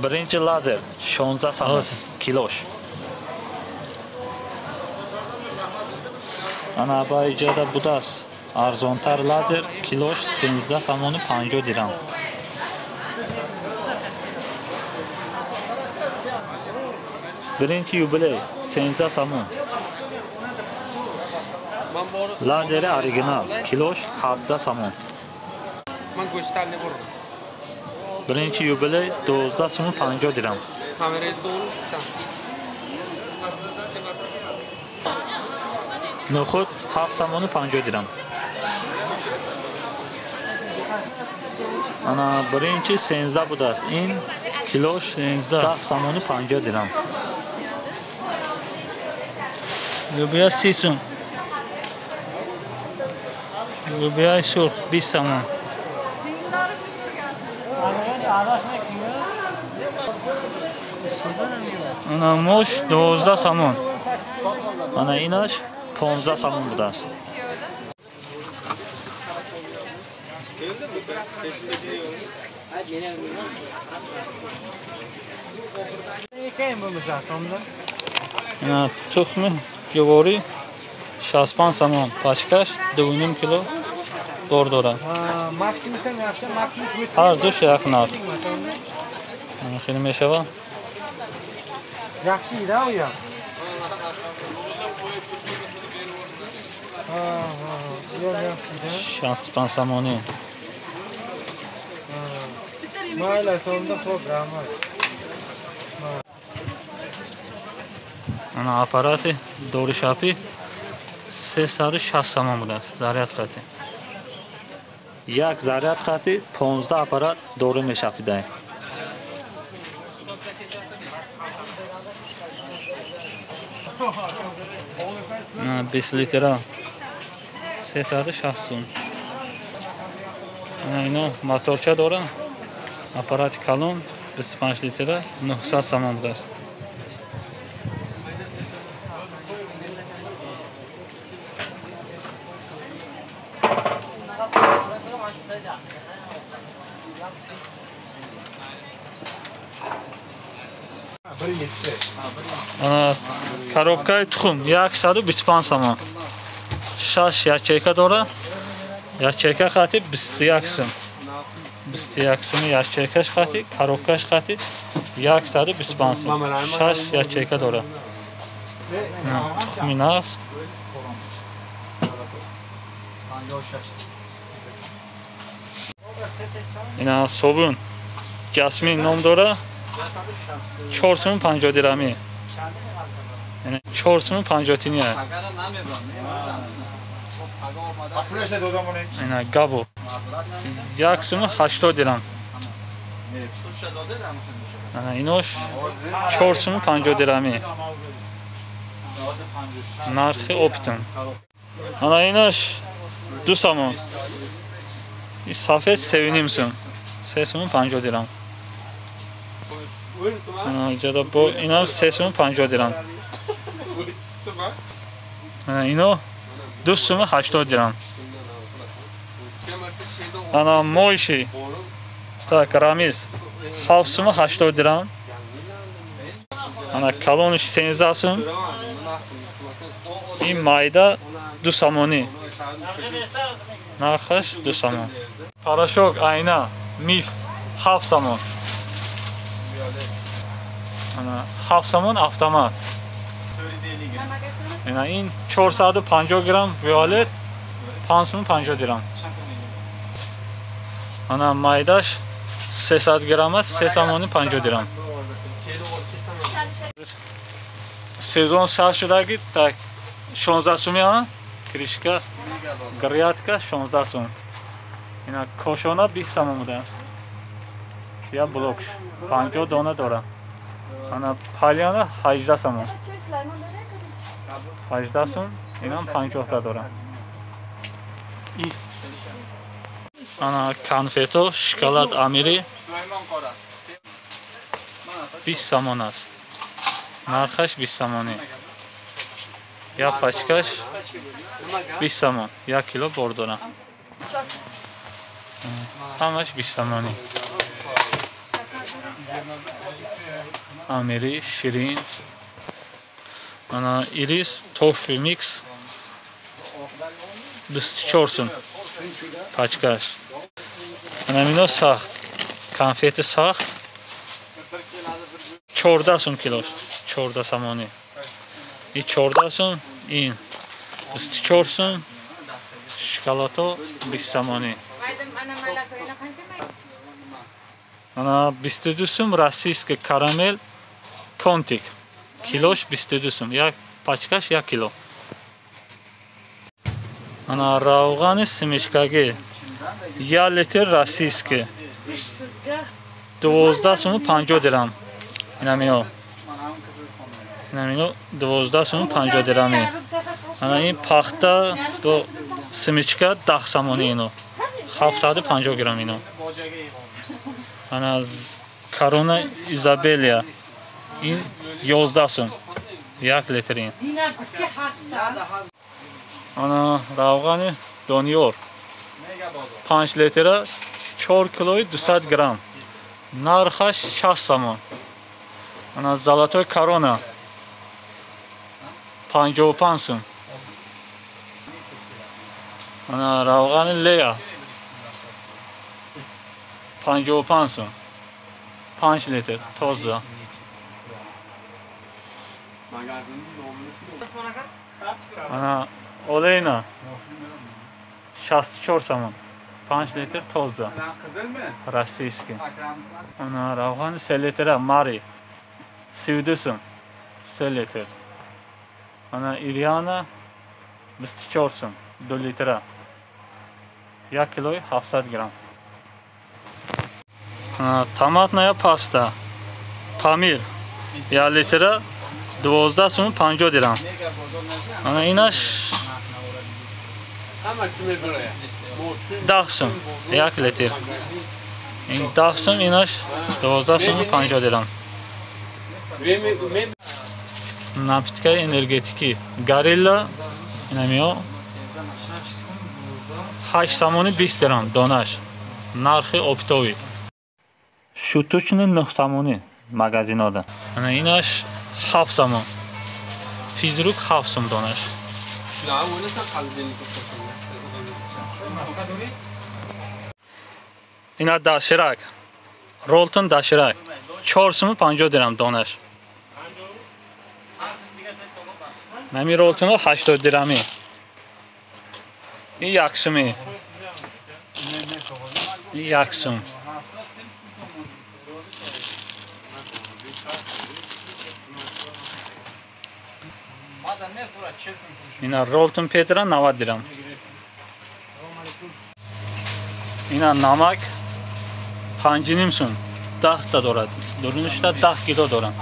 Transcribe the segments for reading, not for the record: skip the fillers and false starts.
birinchi lazer 16 somon kilosh. Ana bu ijada budas arzontar lazer kilosh 13 somon 50 dirham. Birinchi yubiley 13 somon. Lazeri original kilosh 7 somon. من گوشتل نبرم Birinchi yubiley 12 somon 50 dirham. خمره دول Noxud 7 somon 50 dirham. Ana birinchi 13 budas. In kilosh 10 somon 50 dirham. Lubya 30 so'm. Lubya surx 20 somon. Ana mosh 12 somon. Ana inash 15 somon budas. Ana tuxmi juvori 65 somon. Pachkash 2,5 kilo bor dora. ماکسیموسم yaxshi maksimus Har dush yaqin narx. Ana xeyli meshava. yaxshi edi u ham 65 somoni. mayli sonunda programma Ana aparati dori shapi 360 somon budas. Zaryad qati. Yak zaryad qati 15 aparat dori meshafiday. Ana 5 litr 360 so'm. Ana ino motorcha dora. Aparati kalon 25 litr 900 somon budas. Ana коробкаи тухм 125 somon. Shash yacheka dora. Yacheka xati 21 so'm. 21 so'm yachekash xati, коробкаш xati 125 so'm. Shash yacheka dora. Tuxmi nas. Ina sobun jasmin nom dora. 450 dirhami. یعنی 450 تینیه. اینا گابو 180 درهم. اینوش 450 درهمی. نرخ اپتون. اینوش 2 somon. این سفید سوینیمسون 350 درهم. جدا با اینا 350 درهم. اینو 280 درهم. انا مویشی تا کرامیس 780 درهم. انا کالونش 13 so'm. این مایدا 2 somoni. نرخش 2 somon. پاراشوک آینا میف 7 somon. انا 7 somon avtomat. این 450 گرم ویولت 550 درهم. انا مایداش 300 گرم است 350 درهم. سزون شروع شده تا 16 so'mi ها کریشکا گریاتکا 16 so'm. اینا کوشونا 20 so'm بوده است. یا بلوکش 50 دانه داره. انا پالیانا 18 so'm. 18 so'm. اینم 50 تا داره. انا کنفتو شکلات امیری 20 so'm است. نرخش 20 so'mی. یا پاچکش 20 so'm. 1 کیلو بردارم. همش 20 so'mی. амири ширин, ана ирис тофи микс 24 сум пачкаш. Ана ино сахт, конфети сахт 14 сум килош, 14 самони. И 14 сум, ин 24 сум, шоколато 20 самони. Ана 22 сум российский карамель контик. Килош 22 сум, як пачкаш 1 кило. Ана равғани семечкаги 1 литр российский 12 сум 50 дирам. Инамино 12 сум 50 дирами. Ана ин пахта бо семечка 10 самони ино 750 грамм ино. Ана корона изабелия ин 11 сум 1 литр ин. Ана равғани дониёр 5 литра 4 килои 200 грамм. Нархаш 60 самон. Ана золотой корона 55 сум. Ана равғани лея 55 сум. 5 литр тоза. Ана олейна 64 самон. 5 литр тоза. Российский. Ана равғани 3 литра мари 32 сум. 3 литр. Ана ириана 24 сум. 2 литра. 1 кило 700 грамм. Томатная паста Памир 1 литра 12 сум 50 дирам. Ана инаш 10 сум 1 литр. Ин 10 сум инаш 12 сум 50 дирам. Напитка энергетики Горилла инамио 8 самони 20 дирам донаш. Нархи оптовый. Шутучный 9 самони магазинода. Ана инаш 7 самон. Физрук 7 сум донаш. Ина даширак. Ролтон даширак 4 сум 50 дирам донаш. Нами ролтоно 80 дирами. И 1 суми. И 1 сум. Ина ролтон петра 90 дирам. Ина намак 5 сум 10 та дорад. Дурнушта 10 кило дорам.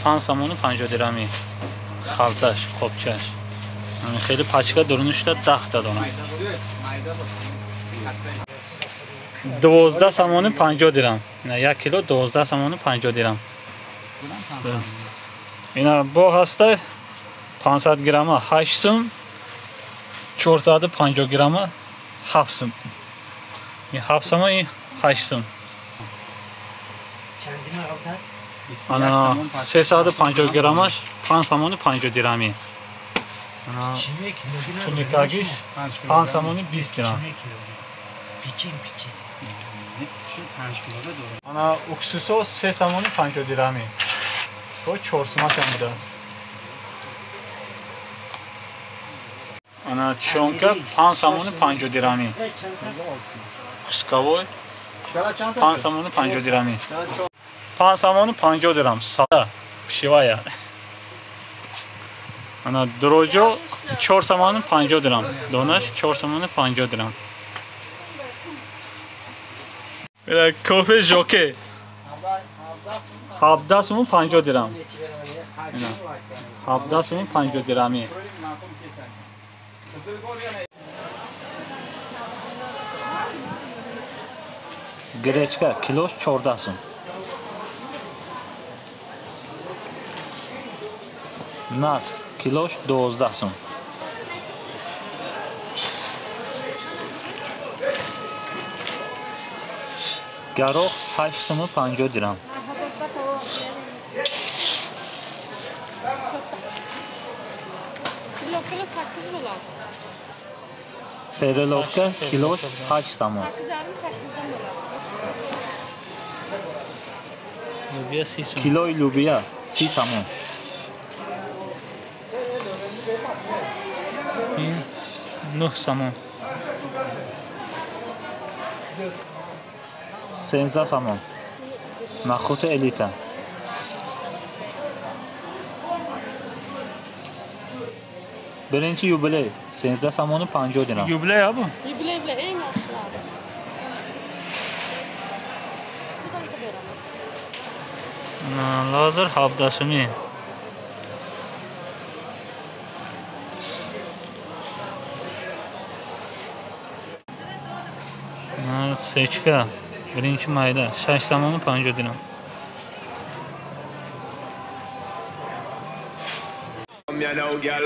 5 самони 50 дирами. Халташ, хопчаш. خیلی پچکا درونش تا 10 تا دارم. 12 سامون 50 درم. نه 1 کیلو 12 سامون 50 درم. اینا با هسته 500 گرم 8 سوم 450 گرم 7 سوم. این 7 سوم این 8 سوم. انا 350 گرمش 5 سامون 50 درمی. انا تونیکاگیش 5 سامونی 20 گرم. انا اکسوسو 3 سامونی 50 درمی. با 4 سومش هم بوده است. انا چونکا 5 سامونی 50 درمی. کسکاوی 5 سامونی 50 درمی. 5 سامونی 50 درم. ساده پیشوایا. انا دروجو 4 سامون 50 درم. دونش 4 سامون 50 درم. بله کافه جوکه 17 سامون 50 درم. 17 سامون 50 درمی. گرچکا کیلوش 14 سوم. نسک کیلوش 12 سوم. گروه 8 سوم و 50 درم. bo'ladi. Perelovka kilosh 8 somon. 8,5-8dan bo'ladi. Lubiya 30 so'm. Kiloy lubiya 30 somon. این 9 somon. 13 somon. Naxut elita. Birinchi yubiley 13 somon 50 dirham. Yubiley ya bu. Yubiley bilan eng yaxshilari. Lazer havdasumi. Sechka. Birinchi mayda 6 somon 50 dirham. You know, girl.